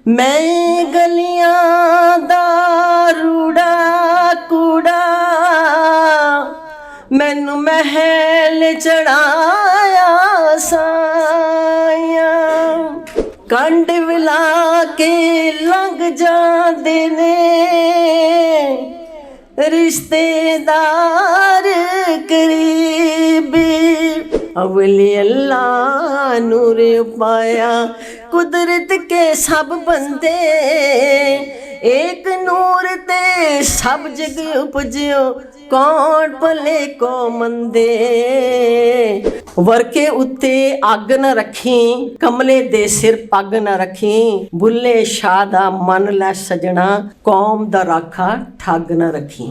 मैं गलियां दा रूड़ा कूड़ा मैनू महल चढ़ाया साया कंड विला के लंघ जांदे ने रिश्तेदार करीबी अवली अल्लाह नूर पाया कुदरत के सब बंदे एक नूर ते सब जग उपजो कौन भले को मंदे वरके उत्ते अग न रखी कमले दे सिर पग न रखी बुल्ले शाह दा मन लै सजना कौम दा राखा ठग न रखी।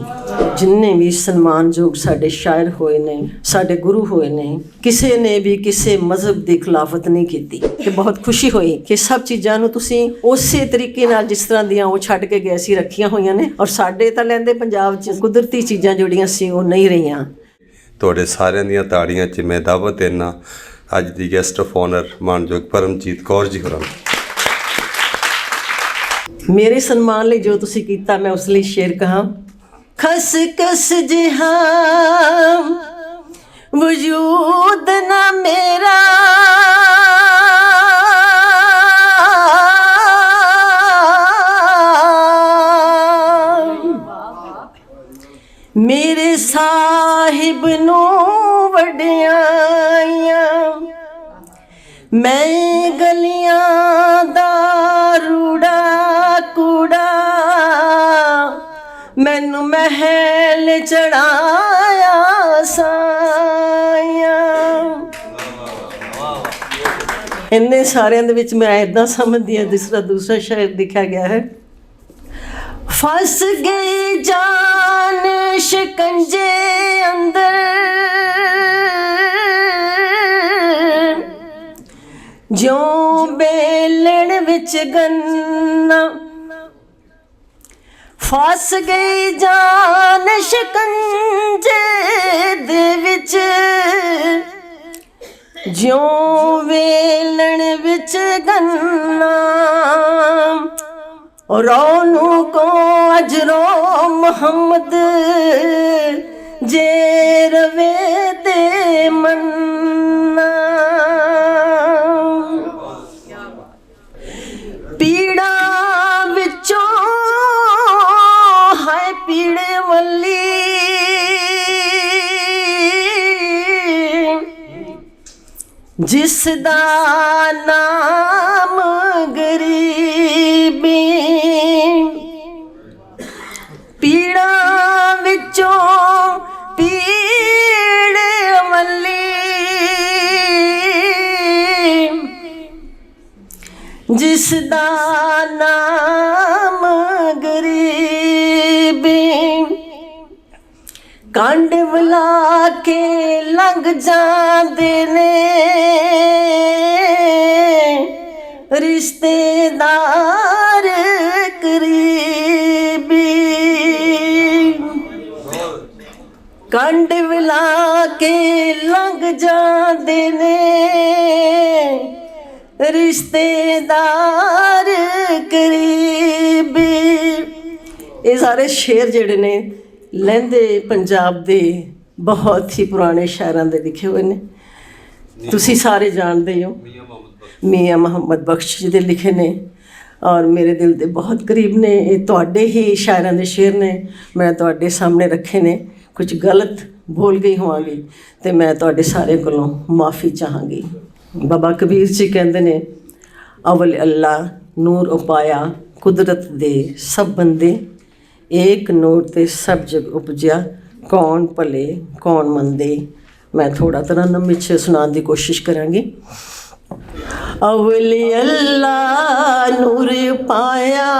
जिन्ने भी सन्मानयोग साडे शायर होए ने साडे गुरु होए ने किसी ने भी किसी मजहब की खिलाफत नहीं की ते बहुत खुशी हुई कि सब चीज़ां नूं तुसीं उसे तरीके नाल जिस तरह दियां वो छड्ड के गए सी रखियां होईयां ने और साडे तां लैंदे पंजाब च कुदरती चीज़ां जोड़ियां सी वो नहीं रहियां। ਤੁਹਾਡੇ ਸਾਰਿਆਂ ਦੀਆਂ ਤਾੜੀਆਂ 'ਚ ਮੈਂ ਦਾਅਵਤ ਦੇਣਾ ਅੱਜ ਦੀ ਗੈਸਟ ਆਫ ਆਨਰ ਮਾਨਯੋਗ ਪਰਮਜੀਤ ਕੌਰ ਜੀ ਹੋਰਾਂ ਨੂੰ। मेरे सम्मान लिए जो तुसी कीता मैं उस लिए शेर कहा खस कस जिहा वजूद ना मेरा मेरे साहिब नू वड्याइयां मैं गलियां दा रूड़ा कूड़ा मैनू महल चढ़ाया साया इन्ने सारियां दे विच मैं इदां समझदी हां दूसरा शायर लिखा गया है फस गई जान शिकंजे अंदर ज्यों बेलण विच गन्ना फस गई जान शिकंजे दे विच ज्यों बेलण विच गन्ना रोनू को अजरो मोहम्मद जे रवे ते मन्ना पीड़ा विचों है पीड़े वली जिस दा नाम गरीबी पीड़ा विचों पीड़े वली जिस दा नाम गरीबी कंड विला के लंघ जांदे ने रिश्तेदार करीबी कंड विला के लंघ जांदे ने रिश्तेदार करीबी। ये सारे शेर जिहड़े ने लहंदे पंजाब दे बहुत ही पुराने शायरां दे लिखे हुए ने तुसी सारे जानते हो मियाँ मुहम्मद बख्श जी दे लिखे ने और मेरे दिल दे बहुत करीब ने ये तुहाडे ही शायरां दे शेर ने मैं तुहाडे सामने रखे ने कुछ गलत बोल गई होवांगी ते मैं तुहाडे सारे कोलों माफ़ी चाहांगी। बाबा कबीर जी कहंदे ने अवल अल्लाह नूर उपाया कुदरत दे सब बंदे एक नूर ते सब जग उपजया कौन भले कौन मंदे। मैं थोड़ा तरन्नुम विच सुनाने की कोशिश करांगी। अवली अल्लाह नूर पाया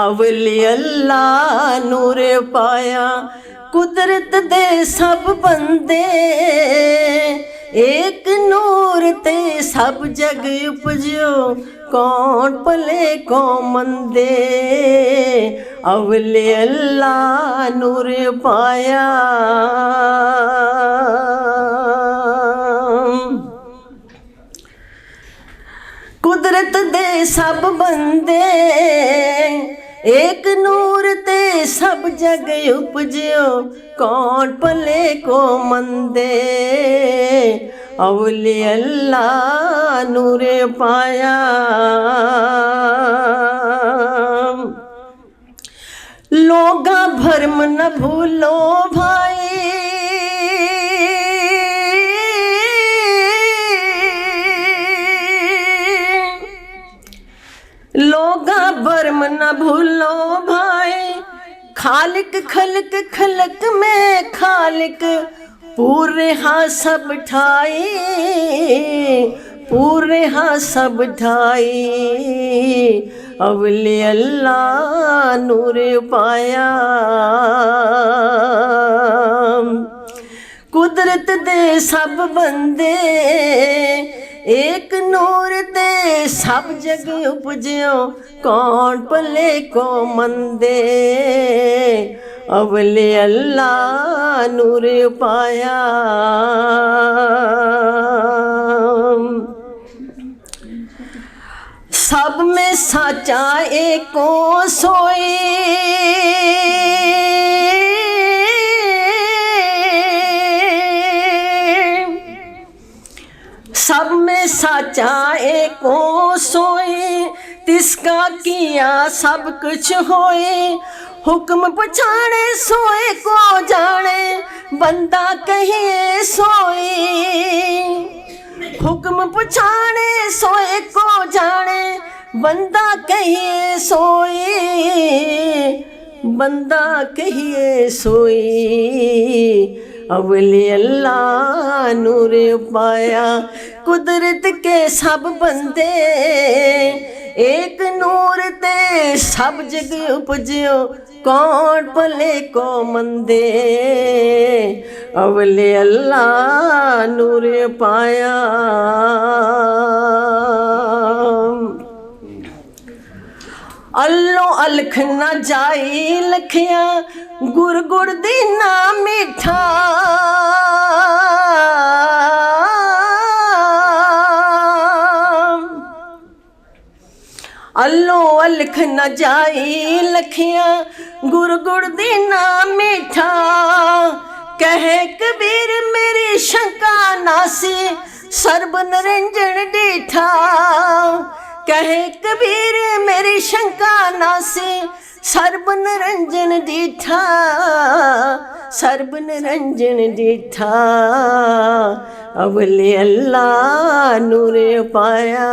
अवली अल्लाह नूर पाया कुदरत दे सब बंदे एक नूर ते सब जग उपजो कौन भले कौन मंदे। अवले अल्लाह नूर पाया कुदरत दे सब बंदे एक नूर ते सब जग उपजो कौन भले को मंदे अवले अल्लाह नूर पाया लोगा भरम न भूलो भाई लोगा भरम न भूलो भाई खालिक खलक खलक में खालिक पूरे हाँ सब ठाई पूरे हाँ सब ठाई अवले अल्लाह नूर पाया कुदरत दे सब बंदे एक नूर ते सब जग उपजो कौन भले को मंदे अवले अल्लाह नूर पाया सब में साचा एको सोई सब में साचा एको सोई तिसका किया सब कुछ होए हुक्म पछाड़े सोए को जाने बंदा कहिए सोई हुक्म पछाड़े सोए को जाने बंदा कहिए सोई बंदा कहिए सोई अवले अल्लाह नूर पाया कुदरत के सब बंदे एक नूर ते सब जग उपजो कौन भले को मंदे अवले अल्लाह नूर पाया अल्लो अलख न जाई लखिया गुर गुड़ दी ना मीठा अल्लो अलख न जाई लखिया गुर गुड़ दी ना मीठा कहे कबीर मेरी शंका नासी सर्ब निरंजन डीठा कहे कबीर मेरी शंका नासी सर्ब निरंजन डीठा सर्ब निरंजन डीठा अवले अल्लाह नूर पाया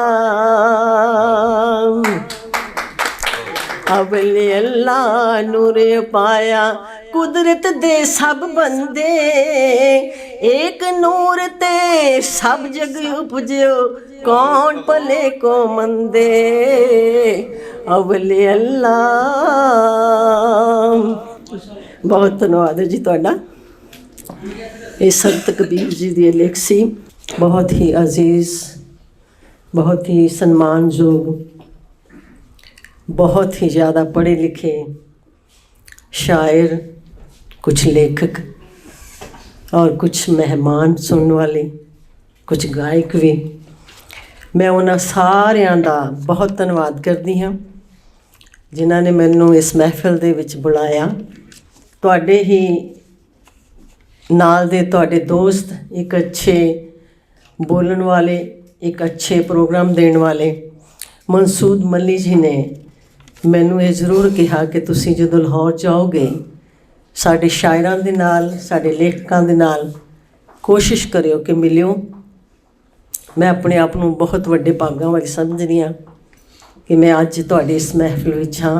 अवले अल्लाह नूर पाया कुदरत दे सब बंदे एक नूर ते सब जग उपजो कौन भले को मंदे अवले अल्लाह बहुत धन्यवाद जी तुहाडा ये संत कबीर जी दी लेख सी बहुत ही अजीज बहुत ही सम्मानयोग बहुत ही ज़्यादा पढ़े लिखे शायर कुछ लेखक और कुछ मेहमान सुनने वाले कुछ गायक भी मैं उन्हां सारिਆਂ ਦਾ बहुत धन्यवाद करती हाँ जिन्हां ने मैनू इस महफिल दे विच बुलाया तुहाडे ही नाल दे तुहाडे दोस्त एक अच्छे बोलण वाले एक अच्छे प्रोग्राम देण वाले मनसूद मल्ली जी ने मैनू ये जरूर कहा कि तुसीं जदों लाहौर जाओगे साडे शायरां दे नाल साडे लेखकां दे नाल कोशिश करियो कि मिलियो मैं अपने आप को बहुत वड्डे भागां वाली समझदी हाँ कि मैं अज तुहाडे इस महफिल विच हाँ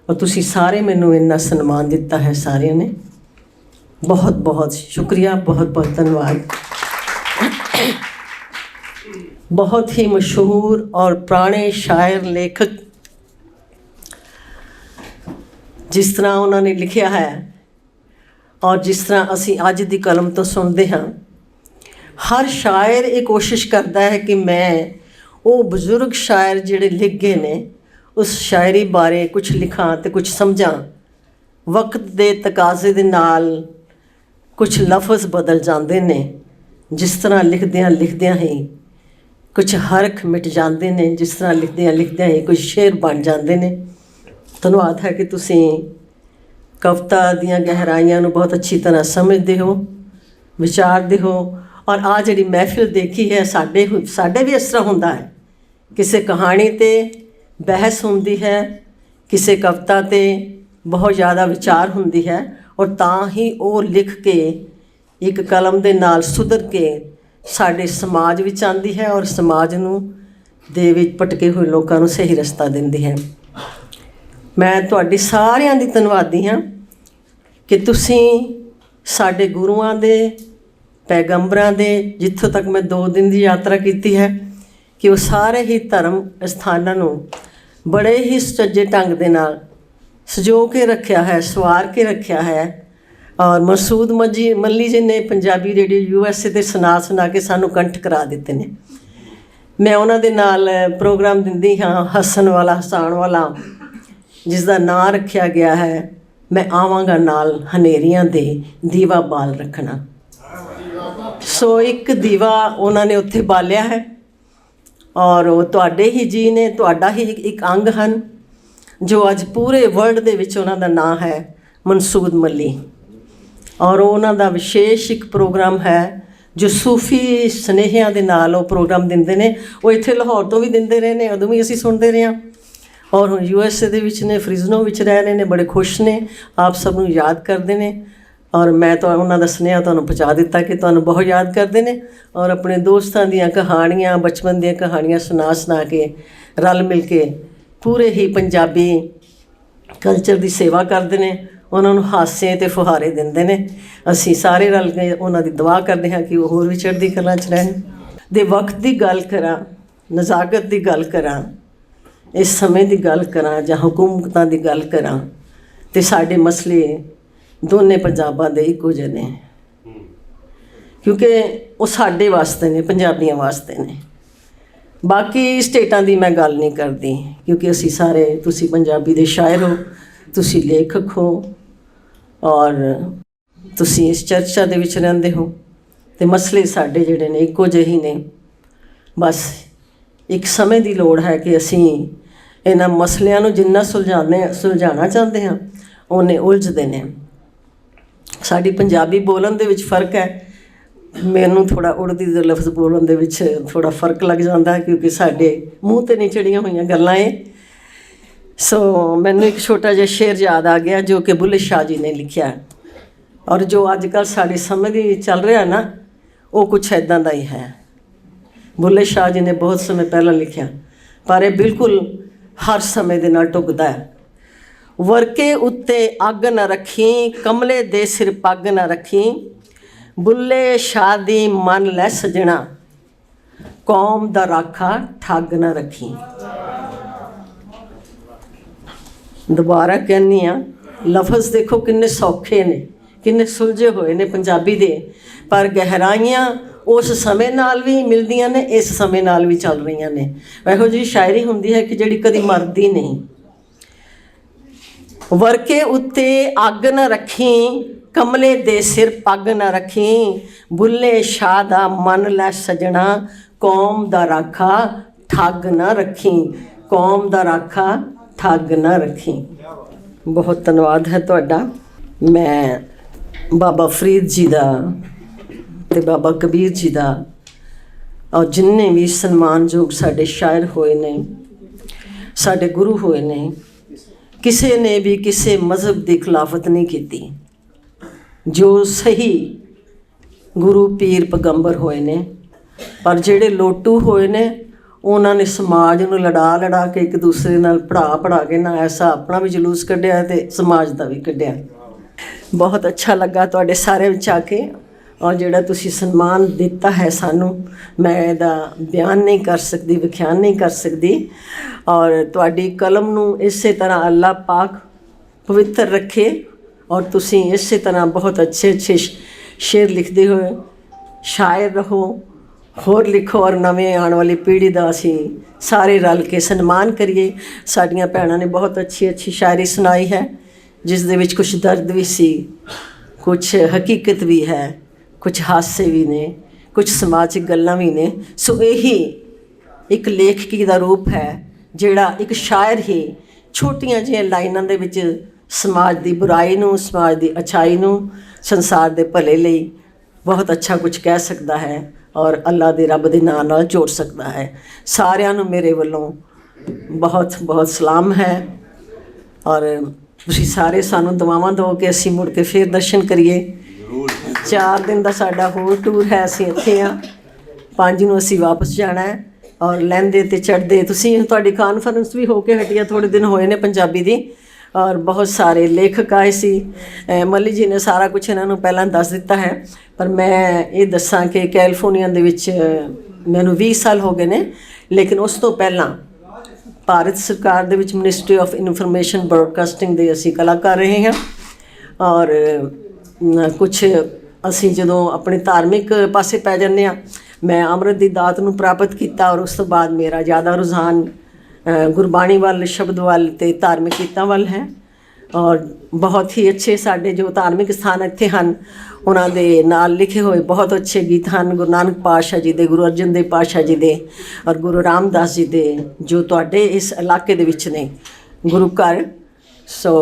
और तुसीं सारे मैनू इन्ना सन्मान दिता है सारिਆਂ ने बहुत बहुत शुक्रिया बहुत बहुत धन्यवाद बहुत ही मशहूर और पुराने शायर लेखक जिस तरह उन्होंने लिखा है और जिस तरह असी अज की कलम तो सुनते हाँ हर शायर ये कोशिश करता है कि मैं वो बजुर्ग शायर जिहड़े लिख गए ने उस शायरी बारे कुछ लिखा तो कुछ समझा वक्त के तकाजे दे नाल कुछ लफज बदल जाते ने जिस तरह लिखदियां ही ਕੁਝ ਹਰਖ ਮਿਟ ਜਾਂਦੇ ਨੇ, ਜਿਸ ਤਰ੍ਹਾਂ ਲਿਖਦਿਆਂ ਹੀ ਕੁਝ ਸ਼ੇਰ ਬਣ ਜਾਂਦੇ ਨੇ। ਧੰਨਵਾਦ ਹੈ ਕਿ ਤੁਸੀਂ ਕਵਿਤਾ ਦੀਆਂ ਗਹਿਰਾਈਆਂ ਨੂੰ ਬਹੁਤ ਅੱਛੀ ਤਰ੍ਹਾਂ ਸਮਝਦੇ ਹੋ, ਵਿਚਾਰਦੇ ਹੋ। ਔਰ ਆ ਜਿਹੜੀ ਮਹਿਫਿਲ ਦੇਖੀ ਹੈ, ਸਾਡੇ ਵੀ ਇਸ ਤਰ੍ਹਾਂ ਹੁੰਦਾ ਹੈ। ਕਿਸੇ ਕਹਾਣੀ 'ਤੇ ਬਹਿਸ ਹੁੰਦੀ ਹੈ, ਕਿਸੇ ਕਵਿਤਾ 'ਤੇ ਬਹੁਤ ਜ਼ਿਆਦਾ ਵਿਚਾਰ ਹੁੰਦੀ ਹੈ, ਔਰ ਤਾਂ ਹੀ ਉਹ ਲਿਖ ਕੇ ਇੱਕ ਕਲਮ ਦੇ ਨਾਲ ਸੁਧਰ ਕੇ ਸਾਡੇ ਸਮਾਜ ਵਿੱਚ ਆਉਂਦੀ ਹੈ, ਔਰ ਸਮਾਜ ਨੂੰ ਦੇ ਵਿੱਚ ਭਟਕੇ ਹੋਏ ਲੋਕਾਂ ਨੂੰ ਸਹੀ ਰਸਤਾ ਦਿੰਦੀ ਹੈ। ਮੈਂ ਤੁਹਾਡੀ ਸਾਰਿਆਂ ਦੀ ਧੰਨਵਾਦੀ ਹਾਂ ਕਿ ਤੁਸੀਂ ਸਾਡੇ ਗੁਰੂਆਂ ਦੇ, ਪੈਗੰਬਰਾਂ ਦੇ, ਜਿੱਥੋਂ ਤੱਕ ਮੈਂ 2 ਦਿਨ ਦੀ ਯਾਤਰਾ ਕੀਤੀ ਹੈ, ਕਿ ਉਹ ਸਾਰੇ ਹੀ ਧਰਮ ਸਥਾਨਾਂ ਨੂੰ ਬੜੇ ਹੀ ਸੁਚੱਜੇ ਢੰਗ ਦੇ ਨਾਲ ਸਜੋ ਕੇ ਰੱਖਿਆ ਹੈ, ਸਵਾਰ ਕੇ ਰੱਖਿਆ ਹੈ। ਔਰ ਮਸੂਦ ਮੱਲੀ ਜੀ ਨੇ ਪੰਜਾਬੀ ਰੇਡੀਓ USA 'ਤੇ ਸੁਣਾ ਕੇ ਸਾਨੂੰ ਕੰਠ ਕਰਾ ਦਿੱਤੇ ਨੇ। ਮੈਂ ਉਹਨਾਂ ਦੇ ਨਾਲ ਪ੍ਰੋਗਰਾਮ ਦਿੰਦੀ ਹਾਂ, ਹੱਸਣ ਵਾਲਾ ਹਸਾਉਣ ਵਾਲਾ, ਜਿਸ ਦਾ ਨਾਂ ਰੱਖਿਆ ਗਿਆ ਹੈ ਮੈਂ ਆਵਾਂਗਾ ਨਾਲ ਹਨੇਰੀਆਂ ਦੇ ਦੀਵਾ ਬਾਲ ਰੱਖਣਾ। ਸੋ ਇੱਕ ਦੀਵਾ ਉਹਨਾਂ ਨੇ ਉੱਥੇ ਬਾਲਿਆ ਹੈ, ਔਰ ਉਹ ਤੁਹਾਡੇ ਹੀ ਜੀ ਨੇ, ਤੁਹਾਡਾ ਹੀ ਇੱਕ ਅੰਗ ਹਨ, ਜੋ ਅੱਜ ਪੂਰੇ ਵਰਲਡ ਦੇ ਵਿੱਚ ਉਹਨਾਂ ਦਾ ਨਾਂ ਹੈ ਮਨਸੂਦ ਮੱਲੀ। ਔਰ ਉਹਨਾਂ ਦਾ ਵਿਸ਼ੇਸ਼ ਇੱਕ ਪ੍ਰੋਗਰਾਮ ਹੈ ਜੋ ਸੂਫੀ ਸੁਨੇਹਿਆਂ ਦੇ ਨਾਲ ਉਹ ਪ੍ਰੋਗਰਾਮ ਦਿੰਦੇ ਨੇ। ਉਹ ਇੱਥੇ ਲਾਹੌਰ ਤੋਂ ਵੀ ਦਿੰਦੇ ਰਹੇ ਨੇ, ਉਦੋਂ ਵੀ ਅਸੀਂ ਸੁਣਦੇ ਰਹੇ ਹਾਂ। ਔਰ ਹੁਣ USA ਦੇ ਵਿੱਚ ਨੇ, ਫ੍ਰਿਜ਼ਨੋ ਵਿੱਚ ਰਹਿ ਰਹੇ ਨੇ, ਬੜੇ ਖੁਸ਼ ਨੇ, ਆਪ ਸਭ ਨੂੰ ਯਾਦ ਕਰਦੇ ਨੇ। ਔਰ ਮੈਂ ਤਾਂ ਉਹਨਾਂ ਦਾ ਸੁਨੇਹਾ ਤੁਹਾਨੂੰ ਪਹੁੰਚਾ ਦਿੱਤਾ ਕਿ ਤੁਹਾਨੂੰ ਬਹੁਤ ਯਾਦ ਕਰਦੇ ਨੇ, ਔਰ ਆਪਣੇ ਦੋਸਤਾਂ ਦੀਆਂ ਕਹਾਣੀਆਂ, ਬਚਪਨ ਦੀਆਂ ਕਹਾਣੀਆਂ ਸੁਣਾ ਕੇ ਰਲ ਮਿਲ ਕੇ ਪੂਰੇ ਹੀ ਪੰਜਾਬੀ ਕਲਚਰ ਦੀ ਸੇਵਾ ਕਰਦੇ ਨੇ। ਉਹਨਾਂ ਨੂੰ ਹਾਸੇ ਅਤੇ ਫੁਹਾਰੇ ਦਿੰਦੇ ਨੇ। ਅਸੀਂ ਸਾਰੇ ਰਲ ਕੇ ਉਹਨਾਂ ਦੀ ਦੁਆ ਕਰਦੇ ਹਾਂ ਕਿ ਉਹ ਹੋਰ ਵੀ ਚੜ੍ਹਦੀ ਕਲਾ 'ਚ ਰਹਿਣ। ਦੇ ਵਕਤ ਦੀ ਗੱਲ ਕਰਾਂ, ਨਜ਼ਾਕਤ ਦੀ ਗੱਲ ਕਰਾਂ, ਇਸ ਸਮੇਂ ਦੀ ਗੱਲ ਕਰਾਂ ਜਾਂ ਹੁਕੂਮਤਾਂ ਦੀ ਗੱਲ ਕਰਾਂ, ਤੇ ਸਾਡੇ ਮਸਲੇ ਦੋਨੇ ਪੰਜਾਬਾਂ ਦੇ ਇੱਕੋ ਜਿਹੇ ਨੇ, ਕਿਉਂਕਿ ਉਹ ਸਾਡੇ ਵਾਸਤੇ ਨੇ, ਪੰਜਾਬੀਆਂ ਵਾਸਤੇ ਨੇ। ਬਾਕੀ ਸਟੇਟਾਂ ਦੀ ਮੈਂ ਗੱਲ ਨਹੀਂ ਕਰਦੀ, ਕਿਉਂਕਿ ਅਸੀਂ ਸਾਰੇ, ਤੁਸੀਂ ਪੰਜਾਬੀ ਦੇ ਸ਼ਾਇਰ ਹੋ, ਤੁਸੀਂ ਲੇਖਕ ਹੋ, ਔਰ ਤੁਸੀਂ ਇਸ ਚਰਚਾ ਦੇ ਵਿੱਚ ਰਹਿੰਦੇ ਹੋ, ਅਤੇ ਮਸਲੇ ਸਾਡੇ ਜਿਹੜੇ ਨੇ ਇੱਕੋ ਜਿਹੇ ਹੀ ਨੇ। ਬਸ ਇੱਕ ਸਮੇਂ ਦੀ ਲੋੜ ਹੈ ਕਿ ਅਸੀਂ ਇਹਨਾਂ ਮਸਲਿਆਂ ਨੂੰ ਜਿੰਨਾ ਸੁਲਝਾਉਣਾ ਚਾਹੁੰਦੇ ਹਾਂ, ਉਹਨੇ ਉਲਝਦੇ ਨੇ। ਸਾਡੀ ਪੰਜਾਬੀ ਬੋਲਣ ਦੇ ਵਿੱਚ ਫਰਕ ਹੈ। ਮੈਨੂੰ ਥੋੜ੍ਹਾ ਉੜਦੀ ਦੇ ਲਫ਼ਜ਼ ਬੋਲਣ ਦੇ ਵਿੱਚ ਥੋੜ੍ਹਾ ਫਰਕ ਲੱਗ ਜਾਂਦਾ, ਕਿਉਂਕਿ ਸਾਡੇ ਮੂੰਹ 'ਤੇ ਨਹੀਂ ਚੜ੍ਹੀਆਂ ਹੋਈਆਂ ਗੱਲਾਂ ਇਹ। ਸੋ ਮੈਨੂੰ ਇੱਕ ਛੋਟਾ ਜਿਹਾ ਸ਼ੇਰ ਯਾਦ ਆ ਗਿਆ, ਜੋ ਕਿ ਬੁੱਲੇ ਸ਼ਾਹ ਜੀ ਨੇ ਲਿਖਿਆ, ਔਰ ਜੋ ਅੱਜ ਕੱਲ੍ਹ ਸਾਡੀ ਸਮਝ ਦੀ ਚੱਲ ਰਿਹਾ ਨਾ, ਉਹ ਕੁਛ ਇੱਦਾਂ ਦਾ ਹੀ ਹੈ। ਬੁੱਲੇ ਸ਼ਾਹ ਜੀ ਨੇ ਬਹੁਤ ਸਮੇਂ ਪਹਿਲਾਂ ਲਿਖਿਆ, ਪਰ ਇਹ ਬਿਲਕੁਲ ਹਰ ਸਮੇਂ ਦੇ ਨਾਲ ਢੁੱਕਦਾ ਹੈ। ਵਰਕੇ ਉੱਤੇ ਅੱਗ ਨਾ ਰੱਖੀ, ਕਮਲੇ ਦੇ ਸਿਰ ਪੱਗ ਨਾ ਰੱਖੀ, ਬੁੱਲੇ ਸ਼ਾਹ ਦੀ ਮਨ ਲੈ ਸਜਣਾ, ਕੌਮ ਦਾ ਰਾਖਾ ਠੱਗ ਨਾ ਰੱਖੀ। ਦੁਬਾਰਾ ਕਹਿੰਦੀ ਹਾਂ, ਲਫ਼ਜ਼ ਦੇਖੋ ਕਿੰਨੇ ਸੌਖੇ ਨੇ, ਕਿੰਨੇ ਸੁਲਝੇ ਹੋਏ ਨੇ ਪੰਜਾਬੀ ਦੇ, ਪਰ ਗਹਿਰਾਈਆਂ ਉਸ ਸਮੇਂ ਨਾਲ ਵੀ ਮਿਲਦੀਆਂ ਨੇ, ਇਸ ਸਮੇਂ ਨਾਲ ਵੀ ਚੱਲ ਰਹੀਆਂ ਨੇ। ਇਹੋ ਜਿਹੀ ਸ਼ਾਇਰੀ ਹੁੰਦੀ ਹੈ ਕਿ ਜਿਹੜੀ ਕਦੀ ਮਰਦੀ ਨਹੀਂ। ਵਰਕੇ ਉੱਤੇ ਅੱਗ ਨਾ ਰੱਖੀ, ਕਮਲੇ ਦੇ ਸਿਰ ਪੱਗ ਨਾ ਰੱਖੀ, ਬੁੱਲੇ ਸ਼ਾਹ ਦਾ ਮਨ ਲੈ ਸਜਣਾ, ਕੌਮ ਦਾ ਰਾਖਾ ਠੱਗ ਨਾ ਰੱਖੀ, ਕੌਮ ਦਾ ਰਾਖਾ ਠੱਗ ਨਾ ਰੱਖੀ। ਬਹੁਤ ਧੰਨਵਾਦ ਹੈ ਤੁਹਾਡਾ। ਮੈਂ ਬਾਬਾ ਫਰੀਦ ਜੀ ਦਾ ਅਤੇ ਬਾਬਾ ਕਬੀਰ ਜੀ ਦਾ, ਔਰ ਜਿੰਨੇ ਵੀ ਸਨਮਾਨਯੋਗ ਸਾਡੇ ਸ਼ਾਇਰ ਹੋਏ ਨੇ, ਸਾਡੇ ਗੁਰੂ ਹੋਏ ਨੇ, ਕਿਸੇ ਨੇ ਵੀ ਕਿਸੇ ਮਜ਼ਹਬ ਦੀ ਖਿਲਾਫਤ ਨਹੀਂ ਕੀਤੀ। ਜੋ ਸਹੀ ਗੁਰੂ ਪੀਰ ਪੈਗੰਬਰ ਹੋਏ ਨੇ, ਪਰ ਜਿਹੜੇ ਲੋਟੂ ਹੋਏ ਨੇ, ਉਹਨਾਂ ਨੇ ਸਮਾਜ ਨੂੰ ਲੜਾ ਕੇ ਇੱਕ ਦੂਸਰੇ ਨਾਲ ਪੜਾ ਕੇ ਨਾ ਐਸਾ ਆਪਣਾ ਵੀ ਜਲੂਸ ਕੱਢਿਆ ਅਤੇ ਸਮਾਜ ਦਾ ਵੀ ਕੱਢਿਆ। ਬਹੁਤ ਅੱਛਾ ਲੱਗਾ ਤੁਹਾਡੇ ਸਾਰੇ ਵਿੱਚ ਆ ਕੇ, ਔਰ ਜਿਹੜਾ ਤੁਸੀਂ ਸਨਮਾਨ ਦਿੱਤਾ ਹੈ ਸਾਨੂੰ, ਮੈਂ ਇਹਦਾ ਬਿਆਨ ਨਹੀਂ ਕਰ ਸਕਦੀ, ਵਿਖਿਆਨ ਨਹੀਂ ਕਰ ਸਕਦੀ। ਔਰ ਤੁਹਾਡੀ ਕਲਮ ਨੂੰ ਇਸੇ ਤਰ੍ਹਾਂ ਅੱਲਾ ਪਾਕ ਪਵਿੱਤਰ ਰੱਖੇ, ਔਰ ਤੁਸੀਂ ਇਸੇ ਤਰ੍ਹਾਂ ਬਹੁਤ ਅੱਛੇ ਸ਼ੇਰ ਲਿਖਦੇ ਹੋਏ ਸ਼ਾਇਰ ਰਹੋ, ਹੋਰ ਲਿਖੋ, ਔਰ ਨਵੇਂ ਆਉਣ ਵਾਲੀ ਪੀੜ੍ਹੀ ਦਾ ਅਸੀਂ ਸਾਰੇ ਰਲ ਕੇ ਸਨਮਾਨ ਕਰੀਏ। ਸਾਡੀਆਂ ਭੈਣਾਂ ਨੇ ਬਹੁਤ ਅੱਛੀ ਸ਼ਾਇਰੀ ਸੁਣਾਈ ਹੈ, ਜਿਸ ਦੇ ਵਿੱਚ ਕੁਛ ਦਰਦ ਵੀ ਸੀ, ਕੁਛ ਹਕੀਕਤ ਵੀ ਹੈ, ਕੁਛ ਹਾਸੇ ਵੀ ਨੇ, ਕੁਛ ਸਮਾਜਿਕ ਗੱਲਾਂ ਵੀ ਨੇ। ਸੋ ਇਹੀ ਇੱਕ ਲੇਖਕੀ ਦਾ ਰੂਪ ਹੈ, ਜਿਹੜਾ ਇੱਕ ਸ਼ਾਇਰ ਹੀ ਛੋਟੀਆਂ ਜਿਹੀਆਂ ਲਾਈਨਾਂ ਦੇ ਵਿੱਚ ਸਮਾਜ ਦੀ ਬੁਰਾਈ ਨੂੰ, ਸਮਾਜ ਦੀ ਅੱਛਾਈ ਨੂੰ, ਸੰਸਾਰ ਦੇ ਭਲੇ ਲਈ ਬਹੁਤ ਅੱਛਾ ਕੁਝ ਕਹਿ ਸਕਦਾ ਹੈ ਔਰ ਅੱਲਾ ਦੇ ਰੱਬ ਦੇ ਨਾਂ ਨਾਲ ਜੋੜ ਸਕਦਾ ਹੈ। ਸਾਰਿਆਂ ਨੂੰ ਮੇਰੇ ਵੱਲੋਂ ਬਹੁਤ ਬਹੁਤ ਸਲਾਮ ਹੈ ਔਰ ਤੁਸੀਂ ਸਾਰੇ ਸਾਨੂੰ ਦੁਆਵਾਂ ਦਿਓ ਕਿ ਅਸੀਂ ਮੁੜ ਕੇ ਫਿਰ ਦਰਸ਼ਨ ਕਰੀਏ। 4 ਦਿਨ ਦਾ ਸਾਡਾ ਹੋਰ ਟੂਰ ਹੈ, ਅਸੀਂ ਇੱਥੇ ਹਾਂ। 5 ਨੂੰ ਅਸੀਂ ਵਾਪਸ ਜਾਣਾ ਹੈ ਔਰ ਲਹਿੰਦੇ ਤੇ ਚੜ੍ਹਦੇ ਤੁਸੀਂ, ਤੁਹਾਡੀ ਕਾਨਫਰੰਸ ਵੀ ਹੋ ਕੇ ਹਟੀ ਆ, ਥੋੜ੍ਹੇ ਦਿਨ ਹੋਏ ਨੇ ਪੰਜਾਬੀ ਦੀ, ਔਰ ਬਹੁਤ ਸਾਰੇ ਲੇਖਕ ਆਏ ਸੀ। ਮੱਲੀ ਜੀ ਨੇ ਸਾਰਾ ਕੁਝ ਇਹਨਾਂ ਨੂੰ ਪਹਿਲਾਂ ਦੱਸ ਦਿੱਤਾ ਹੈ, ਪਰ ਮੈਂ ਇਹ ਦੱਸਾਂ ਕਿ ਕੈਲੀਫੋਰਨੀਆ ਦੇ ਵਿੱਚ ਮੈਨੂੰ 20 ਸਾਲ ਹੋ ਗਏ ਨੇ, ਲੇਕਿਨ ਉਸ ਤੋਂ ਪਹਿਲਾਂ ਭਾਰਤ ਸਰਕਾਰ ਦੇ ਵਿੱਚ ਮਿਨਿਸਟਰੀ ਆਫ ਇਨਫੋਰਮੇਸ਼ਨ ਬ੍ਰੌਡਕਾਸਟਿੰਗ ਦੇ ਅਸੀਂ ਕਲਾਕਾਰ ਰਹੇ ਹਾਂ। ਔਰ ਕੁਛ ਅਸੀਂ ਜਦੋਂ ਆਪਣੇ ਧਾਰਮਿਕ ਪਾਸੇ ਪੈ ਜਾਂਦੇ ਹਾਂ, ਮੈਂ ਅੰਮ੍ਰਿਤ ਦੀ ਦਾਤ ਨੂੰ ਪ੍ਰਾਪਤ ਕੀਤਾ ਔਰ ਉਸ ਤੋਂ ਬਾਅਦ ਮੇਰਾ ਜ਼ਿਆਦਾ ਰੁਝਾਨ ਗੁਰਬਾਣੀ ਵੱਲ, ਸ਼ਬਦ ਵੱਲ ਅਤੇ ਧਾਰਮਿਕ ਗੀਤਾਂ ਵੱਲ ਹੈ। ਔਰ ਬਹੁਤ ਹੀ ਅੱਛੇ ਸਾਡੇ ਜੋ ਧਾਰਮਿਕ ਸਥਾਨ ਇੱਥੇ ਹਨ, ਉਹਨਾਂ ਦੇ ਨਾਲ ਲਿਖੇ ਹੋਏ ਬਹੁਤ ਅੱਛੇ ਗੀਤ ਹਨ, ਗੁਰੂ ਨਾਨਕ ਪਾਤਸ਼ਾਹ ਜੀ ਦੇ, ਗੁਰੂ ਅਰਜਨ ਦੇਵ ਪਾਤਸ਼ਾਹ ਜੀ ਦੇ ਔਰ ਗੁਰੂ ਰਾਮਦਾਸ ਜੀ ਦੇ, ਜੋ ਤੁਹਾਡੇ ਇਸ ਇਲਾਕੇ ਦੇ ਵਿੱਚ ਨੇ ਗੁਰੂ ਘਰ। ਸੋ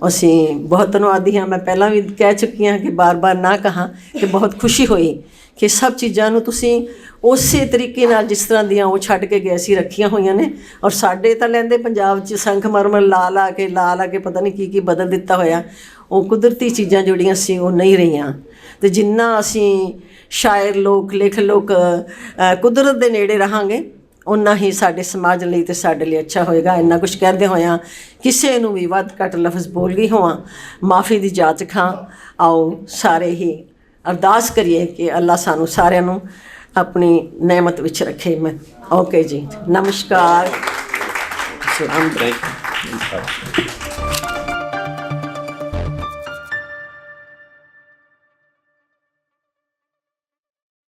ਅਸੀਂ ਬਹੁਤ ਧੰਨਵਾਦੀ ਹਾਂ। ਮੈਂ ਪਹਿਲਾਂ ਵੀ ਕਹਿ ਚੁੱਕੀ ਹਾਂ ਕਿ ਬਾਰ-ਬਾਰ ਨਾ ਕਹਾਂ ਕਿ ਬਹੁਤ ਖੁਸ਼ੀ ਹੋਈ ਕਿ ਸਭ ਚੀਜ਼ਾਂ ਨੂੰ ਤੁਸੀਂ ਉਸੇ ਤਰੀਕੇ ਨਾਲ ਜਿਸ ਤਰ੍ਹਾਂ ਦੀਆਂ ਉਹ ਛੱਡ ਕੇ ਗਏ ਸੀ ਰੱਖੀਆਂ ਹੋਈਆਂ ਨੇ। ਔਰ ਸਾਡੇ ਤਾਂ ਲੈਂਦੇ ਪੰਜਾਬ 'ਚ ਸੰਖਮਰਮਰ ਲਾ ਕੇ ਪਤਾ ਨਹੀਂ ਕੀ ਬਦਲ ਦਿੱਤਾ ਹੋਇਆ। ਉਹ ਕੁਦਰਤੀ ਚੀਜ਼ਾਂ ਜਿਹੜੀਆਂ ਸੀ ਉਹ ਨਹੀਂ ਰਹੀਆਂ। ਅਤੇ ਜਿੰਨਾ ਅਸੀਂ ਸ਼ਾਇਰ ਲੋਕ, ਲੇਖਕ ਲੋਕ ਕੁਦਰਤ ਦੇ ਨੇੜੇ ਰਹਾਂਗੇ, ਓਨਾ ਹੀ ਸਾਡੇ ਸਮਾਜ ਲਈ ਅਤੇ ਸਾਡੇ ਲਈ ਅੱਛਾ ਹੋਏਗਾ। ਇੰਨਾ ਕੁਛ ਕਹਿੰਦੇ ਹੋਇਆਂ ਕਿਸੇ ਨੂੰ ਵੀ ਵੱਧ ਘੱਟ ਲਫ਼ਜ਼ ਬੋਲ ਗਈ ਹੋਵਾਂ, ਮਾफ़ੀ ਦੀ ਜਾਚ ਖਾਂ। ਆਓ ਸਾਰੇ ਹੀ ਅਰਦਾਸ ਕਰੀਏ ਕਿ ਅੱਲਾ ਸਾਨੂੰ ਸਾਰਿਆਂ ਨੂੰ ਆਪਣੀ ਨਿਆਮਤ ਵਿੱਚ ਰੱਖੇ। ਮੈਂ ਓਕੇ ਜੀ, ਨਮਸਕਾਰ, ਸਲਾਮ।